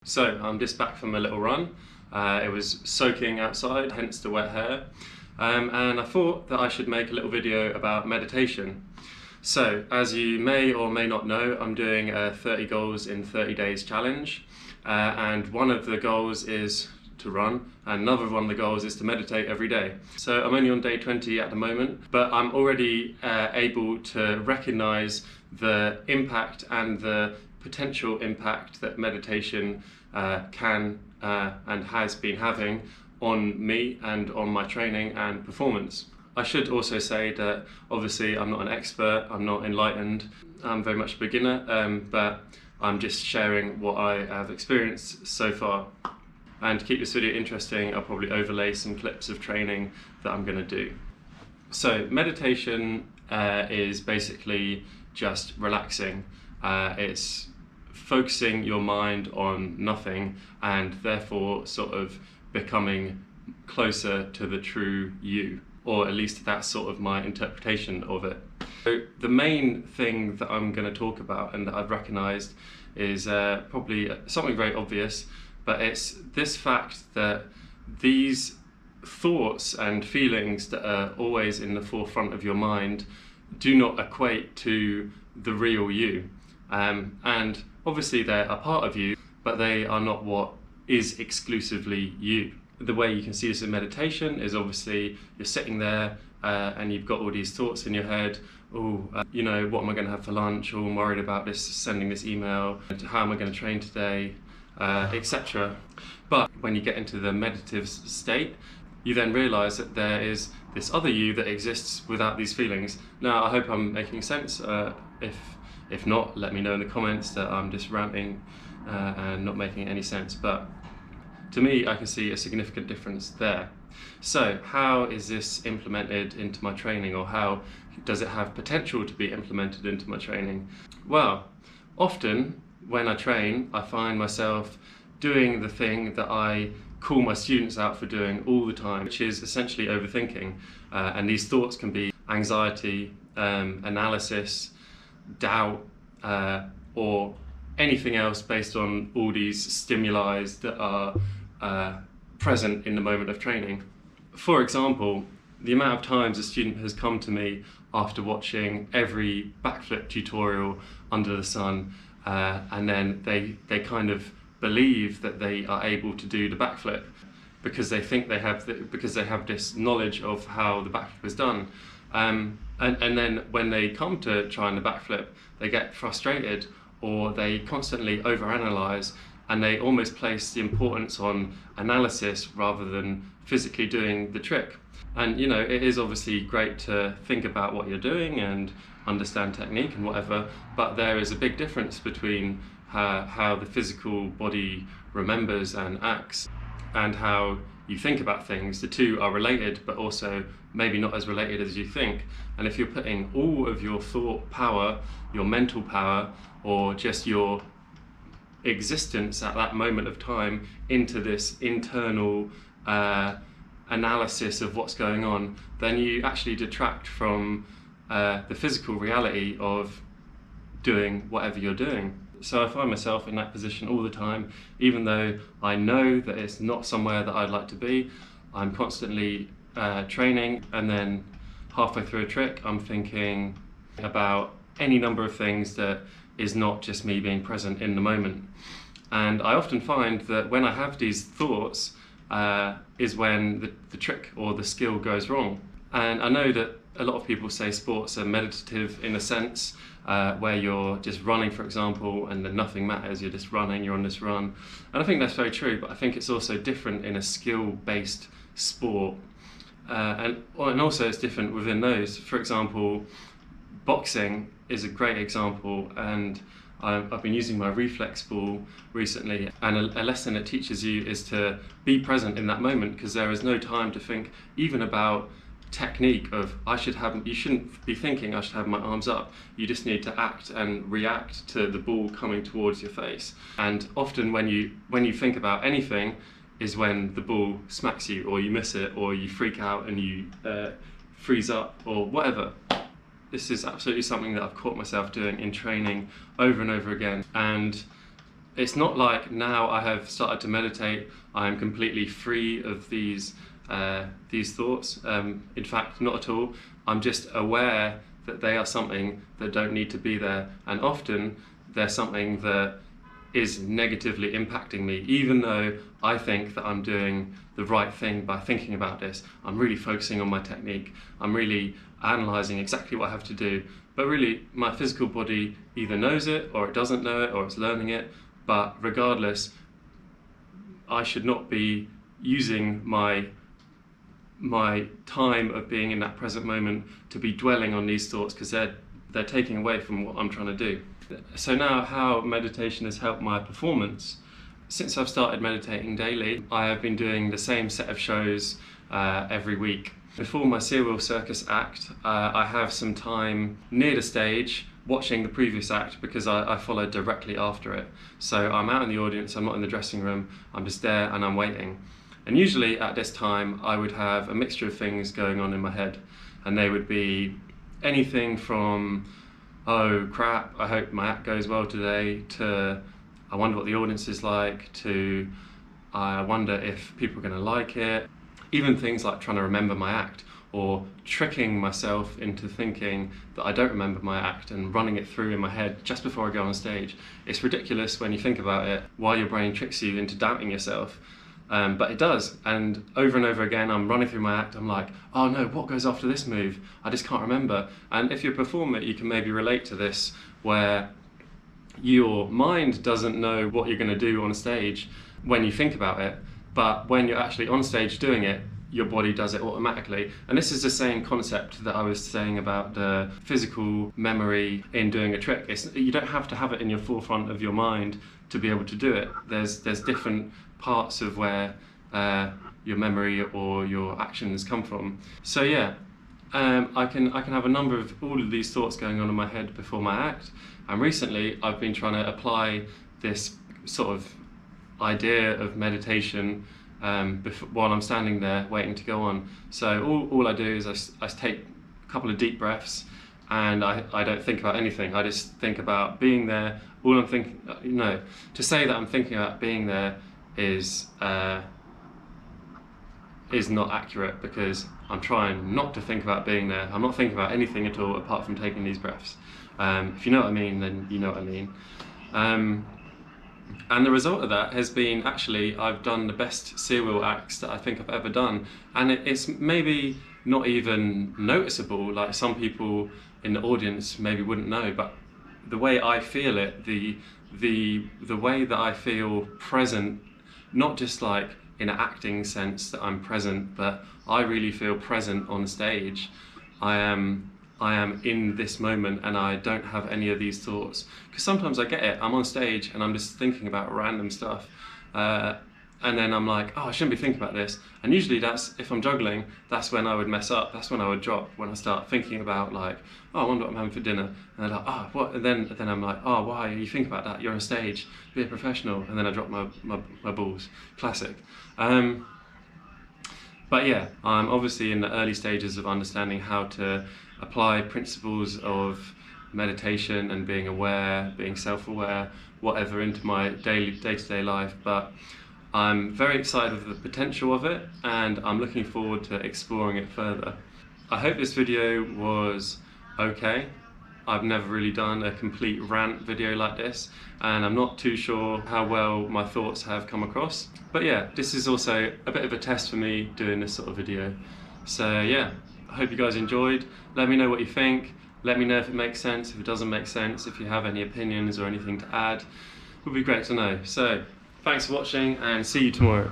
So I'm just back from a little run. It was soaking outside, hence the wet hair. And I thought that I should make a little video about meditation. So as you may or may not know, I'm doing a 30 goals in 30 days challenge. And one of the goals is to run, and another one of the goals is to meditate every day. So I'm only on day 20 at the moment, but I'm already able to recognize the impact and the potential impact that meditation can and has been having on me and on my training and performance. I should also say that obviously I'm not an expert, I'm not enlightened, I'm very much a beginner, but I'm just sharing what I have experienced so far. And to keep this video interesting, I'll probably overlay some clips of training that I'm going to do. So meditation is basically just relaxing. It's focusing your mind on nothing and therefore sort of becoming closer to the true you, or at least that's sort of my interpretation of it. So the main thing that I'm going to talk about and that I've recognized is probably something very obvious, but it's this fact that these thoughts and feelings that are always in the forefront of your mind do not equate to the real you. And obviously they're a part of you, but they are not what is exclusively you. The way you can see this in meditation is obviously you're sitting there and you've got all these thoughts in your head. Oh, you know, what am I going to have for lunch? Oh, I'm worried about this, sending this email. How am I going to train today? Etc. But when you get into the meditative state, you then realize that there is this other you that exists without these feelings. Now, I hope I'm making sense. If not, let me know in the comments that I'm just ranting and not making any sense. But to me, I can see a significant difference there. So how is this implemented into my training, or how does it have potential to be implemented into my training? Well, often when I train, I find myself doing the thing that I call my students out for doing all the time, which is essentially overthinking. And these thoughts can be anxiety, analysis, doubt, or anything else based on all these stimuli that are present in the moment of training. For example, the amount of times a student has come to me after watching every backflip tutorial under the sun, and then they kind of believe that they are able to do the backflip because they think they have because they have this knowledge of how the backflip is done, and then when they come to trying the backflip, they get frustrated, or they constantly overanalyze, and they almost place the importance on analysis rather than physically doing the trick. And you know, it is obviously great to think about what you're doing and understand technique and whatever, but there is a big difference between how the physical body remembers and acts and how you think about things. The two are related, but also maybe not as related as you think. And if you're putting all of your thought power, your mental power, or just your existence at that moment of time into this internal analysis of what's going on, then you actually detract from the physical reality of doing whatever you're doing. So I find myself in that position all the time, even though I know that it's not somewhere that I'd like to be. I'm constantly training, and then halfway through a trick I'm thinking about any number of things that is not just me being present in the moment. And I often find that when I have these thoughts is when the trick or the skill goes wrong. And I know that a lot of people say sports are meditative in a sense, where you're just running, for example, and then nothing matters, you're just running, you're on this run. And I think that's very true, but I think it's also different in a skill-based sport. And also it's different within those. For example, boxing is a great example, and I've been using my reflex ball recently, and a lesson it teaches you is to be present in that moment, because there is no time to think even about technique of you shouldn't be thinking I should have my arms up. You just need to act and react to the ball coming towards your face. And often when you think about anything is when the ball smacks you, or you miss it, or you freak out and you freeze up, or whatever. This is absolutely something that I've caught myself doing in training over and over again, and it's not like now I have started to meditate, I am completely free of these thoughts. In fact, not at all. I'm just aware that they are something that don't need to be there, and often they're something that is negatively impacting me, even though I think that I'm doing the right thing by thinking about this. I'm really focusing on my technique. I'm really analysing exactly what I have to do. But really, my physical body either knows it, or it doesn't know it, or it's learning it. But regardless, I should not be using my time of being in that present moment to be dwelling on these thoughts, because they're taking away from what I'm trying to do. So now, how meditation has helped my performance. Since I've started meditating daily, I have been doing the same set of shows every week. Before my Serial Circus act, I have some time near the stage watching the previous act, because I followed directly after it. So I'm out in the audience, I'm not in the dressing room, I'm just there and I'm waiting. And usually at this time I would have a mixture of things going on in my head, and they would be anything from, oh crap, I hope my act goes well today, to I wonder what the audience is like, to I wonder if people are going to like it. Even things like trying to remember my act, or tricking myself into thinking that I don't remember my act and running it through in my head just before I go on stage. It's ridiculous when you think about it, why your brain tricks you into doubting yourself. But it does, and over again I'm running through my act, I'm like, oh no, what goes after this move? I just can't remember. And if you're a performer, you can maybe relate to this, where your mind doesn't know what you're going to do on stage when you think about it, but when you're actually on stage doing it, your body does it automatically. And this is the same concept that I was saying about the physical memory in doing a trick. You don't have to have it in your forefront of your mind to be able to do it. There's different parts of where your memory or your actions come from. So yeah, I can have a number of all of these thoughts going on in my head before my act. And recently I've been trying to apply this sort of idea of meditation while I'm standing there waiting to go on. So all I do is I take a couple of deep breaths, and I don't think about anything. I just think about being there. All I'm thinking, to say that I'm thinking about being there is not accurate, because I'm trying not to think about being there. I'm not thinking about anything at all apart from taking these breaths. If you know what I mean, then you know what I mean. And the result of that has been, actually, I've done the best serial acts that I think I've ever done. And it's maybe not even noticeable, like some people in the audience maybe wouldn't know, but the way I feel it, the way that I feel present, not just like in an acting sense that I'm present, but I really feel present on stage. I am in this moment, and I don't have any of these thoughts. Because sometimes I get it, I'm on stage and I'm just thinking about random stuff. And then I'm like, oh, I shouldn't be thinking about this. And usually that's, if I'm juggling, that's when I would mess up, that's when I would drop, when I start thinking about like, oh, I wonder what I'm having for dinner. And they're like, oh, what? And then I'm like, oh, why are you thinking about that? You're on stage, be a professional. And then I drop my balls. Classic. But yeah, I'm obviously in the early stages of understanding how to apply principles of meditation and being aware, being self-aware, whatever, into my day-to-day life. But I'm very excited of the potential of it, and I'm looking forward to exploring it further. I hope this video was okay. I've never really done a complete rant video like this, and I'm not too sure how well my thoughts have come across. But yeah, this is also a bit of a test for me doing this sort of video. So yeah, I hope you guys enjoyed. Let me know what you think. Let me know if it makes sense, if it doesn't make sense, if you have any opinions or anything to add. It would be great to know. So, thanks for watching, and see you tomorrow.